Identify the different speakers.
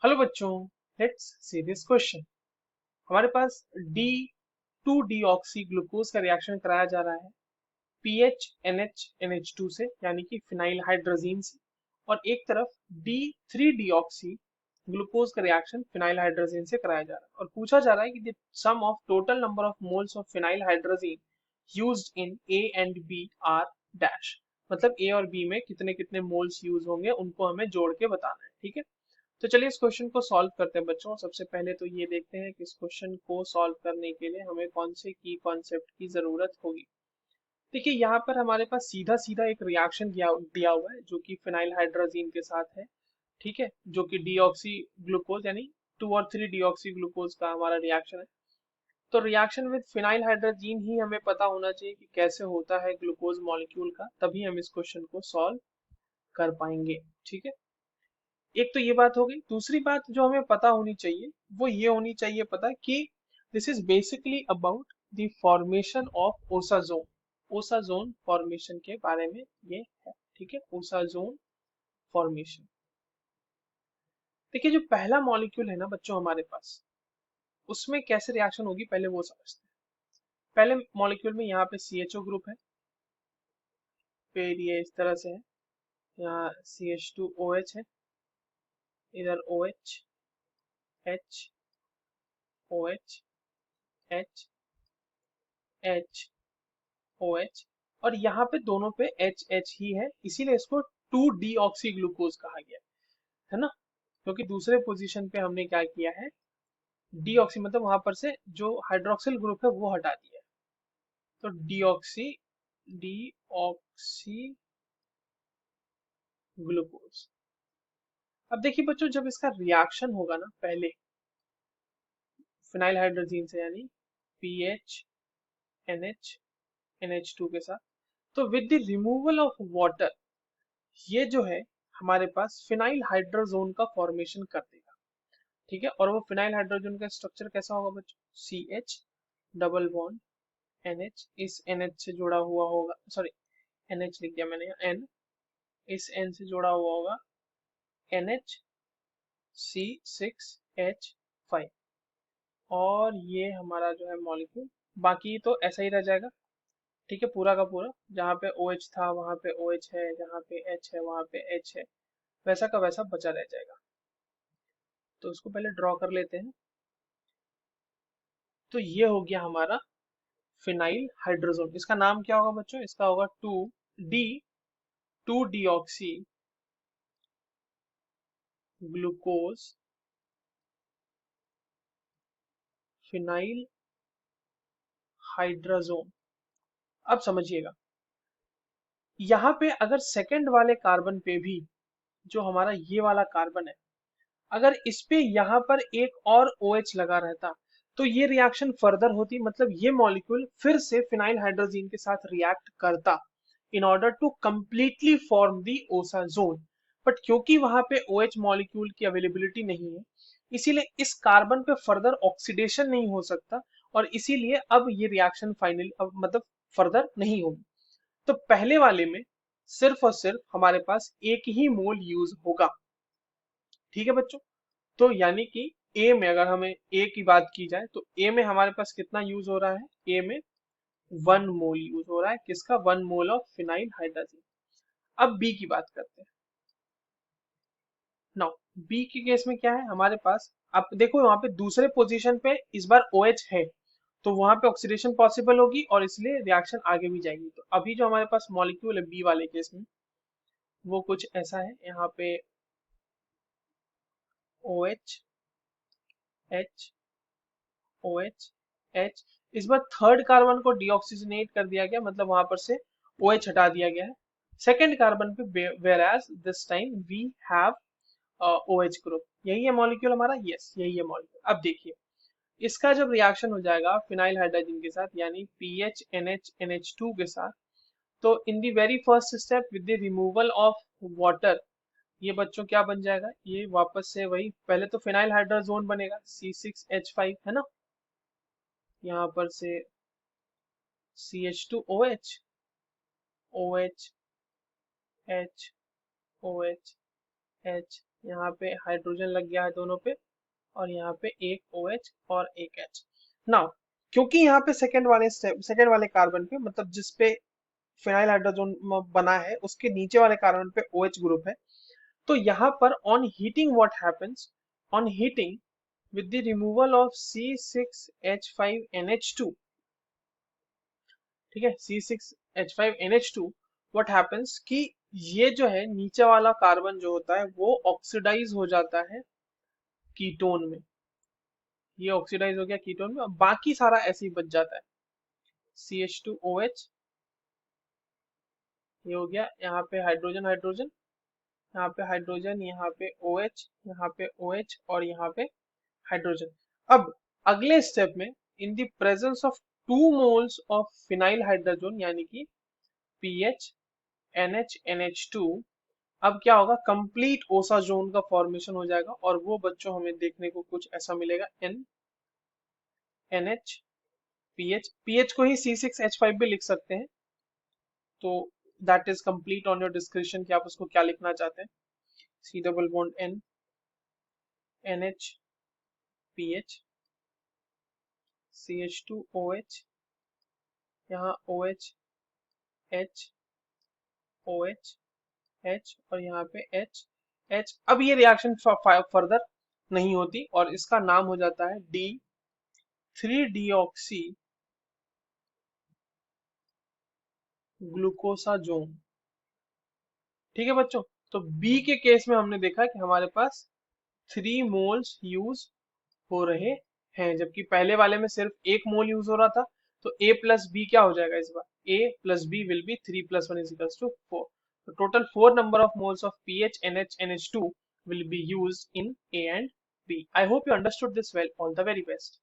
Speaker 1: Hello बच्चों, let's see this question. हमारे पास D two deoxy glucose का रिएक्शन कराया जा रहा है पीएच एनएच एनएच टू से, यानी कि फिनाइल हाइड्रोजीन से, और एक तरफ D three D oxy glucose का रिएक्शन फिनाइल हाइड्रोजीन से कराया जा रहा है और पूछा जा रहा है कि the sum of total number of moles of phenyl hydrazine used in A and B are dash. मतलब ए और बी में कितने कितने मोल्स यूज होंगे उनको हमें जोड़ के बताना है। ठीक है, तो चलिए इस क्वेश्चन को सॉल्व करते हैं बच्चों। सबसे पहले तो ये देखते हैं कि इस क्वेश्चन को सॉल्व करने के लिए हमें कौन से की कॉन्सेप्ट की जरूरत होगी। देखिए, यहाँ पर हमारे पास सीधा सीधा एक रिएक्शन दिया हुआ है जो कि फिनाइल हाइड्रोजीन के साथ है। ठीक है, जो कि डीऑक्सी ग्लूकोज यानी 2 और 3 डीऑक्सी ग्लूकोज का हमारा रिएक्शन है। तो रिएक्शन विद फिनाइल हाइड्रोजीन ही हमें पता होना चाहिए कि कैसे होता है ग्लूकोज मॉलिक्यूल का, तभी हम इस क्वेश्चन को सॉल्व कर पाएंगे। ठीक है, एक तो ये बात हो गई। दूसरी बात जो हमें पता होनी चाहिए वो ये होनी चाहिए पता कि this is basically about the formation of osazone. Osazone formation के बारे में ये है। ठीक है, ओसाजोन फॉर्मेशन। देखिए, जो पहला मॉलिक्यूल है ना बच्चों हमारे पास, उसमें कैसे रिएक्शन होगी पहले वो समझते हैं। पहले मॉलिक्यूल में यहाँ पे CHO ग्रुप है, फिर ये इस तरह से है, यहाँ CH2OH है, इधर OH H OH H H OH, और यहाँ पे दोनों पे HH ही है, इसीलिए इसको 2 डीऑक्सी ग्लूकोज कहा गया है ना। क्योंकि दूसरे पोजीशन पे हमने क्या किया है, डीऑक्सी मतलब वहां पर से जो हाइड्रोक्सिल ग्रुप है वो हटा दिया है। तो डीऑक्सी डीऑक्सी ग्लूकोज। अब देखिए बच्चों, जब इसका रिएक्शन होगा ना पहले फिनाइल हाइड्रोजीन से, यानी पीएच एनएच NH2 के साथ, तो with the removal of water ये जो है हमारे पास फिनाइल हाइड्रोजोन का फॉर्मेशन कर देगा। ठीक है, और वो फिनाइल हाइड्रोजन का स्ट्रक्चर कैसा होगा बच्चों, CH डबल बॉन्ड NH, इस NH से जुड़ा हुआ होगा, सॉरी NH लिख दिया मैंने यहाँ, N, इस N से जुड़ा हुआ होगा NH C6H5, और ये हमारा जो है मॉलिक्यूल बाकी तो ऐसा ही रह जाएगा। ठीक है, पूरा का पूरा जहाँ पे OH था वहां पे OH है, जहाँ पे H है वहां पे H है, वैसा का वैसा बचा रह जाएगा। तो इसको पहले ड्रॉ कर लेते हैं। तो ये हो गया हमारा फिनाइल हाइड्रोजोन। इसका नाम क्या होगा बच्चों, इसका होगा D 2 deoxy glucose phenyl hydrazone. अब समझिएगा, यहाँ पे अगर सेकंड वाले कार्बन पे भी जो हमारा ये वाला कार्बन है, अगर इस पे यहाँ पर एक और OH लगा रहता तो ये रिएक्शन फर्दर होती, मतलब ये मॉलिक्यूल फिर से फिनाइल हाइड्रोजीन के साथ रिएक्ट करता in order to completely form the osazone. But क्योंकि वहां पे OH मॉलिक्यूल की अवेलेबिलिटी नहीं है, इसीलिए इस कार्बन पे फर्दर ऑक्सीडेशन नहीं हो सकता, और इसीलिए अब ये रिएक्शन फाइनल अब मतलब फर्दर नहीं होगी। तो पहले वाले में सिर्फ और सिर्फ हमारे पास एक ही मोल यूज होगा। ठीक है बच्चों, तो यानी कि ए में अगर हमें ए की बात की जाए तो ए में हमारे पास कितना यूज हो रहा है, ए में 1 मोल यूज हो रहा है, किसका, 1 मोल ऑफ फिनाइल हाइड्रोजन। अब बी की बात करते हैं। नाउ बी के केस में क्या है हमारे पास, आप देखो वहां पे दूसरे पोजीशन पे इस बार OH है, तो वहां पे ऑक्सीडेशन पॉसिबल होगी और इसलिए रिएक्शन आगे भी जाएगी। तो अभी जो हमारे पास मॉलिक्यूल है बी वाले केस में वो कुछ ऐसा है, यहाँ पे OH H OH H, इस बार थर्ड कार्बन को डीऑक्सीजनेट कर दिया गया, मतलब वहां पर से OH हटा दिया गया है सेकंड कार्बन पे, whereas this time we have OH group. यही है मॉलिक्यूल हमारा, यस यही है मॉलिक्यूल। अब देखिए, इसका जब रिएक्शन हो जाएगा फिनाइल हाइड्रोजन के साथ यानी PHNH NH2 के साथ, तो in the very first step with the removal of water ये बच्चों क्या बन जाएगा, ये वापस से वही, पहले तो फिनाइल हाइड्रोजोन बनेगा C6H5 है ना, यहाँ पर से CH2OH OH H OH H यहाँ पे हाइड्रोजन लग गया है दोनों पे, और यहाँ पे एक OH और एक H। नाउ क्योंकि यहाँ पे सेकेंड वाले कार्बन पे, मतलब जिस पे फिनाइल हाइड्रोजन बना है उसके नीचे वाले कार्बन पे OH ग्रुप है, तो यहाँ पर on heating what happens, on heating with the removal of C6H5NH2, ठीक है, C6H5NH2, what happens कि ये जो है नीचे वाला कार्बन जो होता है वो ऑक्सीडाइज हो जाता है कीटोन में। ये ऑक्सीडाइज हो गया कीटोन में, और बाकी सारा ऐसे ही बच जाता है। CH2OH, ये हो गया, यहाँ पे हाइड्रोजन हाइड्रोजन, यहाँ पे हाइड्रोजन, यहाँ पे OH, यहाँ पे OH और यहाँ पे हाइड्रोजन। अब अगले स्टेप में, in the presence of 2 moles of phenyl hydrogen यानी कि PH NH NH2, अब क्या होगा, कंप्लीट ओसा जोन का फॉर्मेशन हो जाएगा, और वो बच्चों हमें देखने को कुछ ऐसा मिलेगा, NH PH को ही C6H5 भी लिख सकते हैं, तो that is complete on your description कि आप उसको क्या लिखना चाहते हैं। C double bond N NH PH CH2OH, यहाँ OH H OH H और यहाँ पे H। अब ये रिएक्शन फर्दर नहीं होती और इसका नाम हो जाता है D3 डीऑक्सी ग्लूकोसाजोन। ठीक है बच्चों, तो बी के केस में हमने देखा कि हमारे पास 3 moles यूज हो रहे हैं, जबकि पहले वाले में सिर्फ 1 मोल यूज हो रहा था। तो A प्लस बी क्या हो जाएगा इस बार, A plus B will be 3 + 1 = 4। तो total 4 number of moles of PH NH NH2 will be used in A and B. I hope you understood this well. All the very best.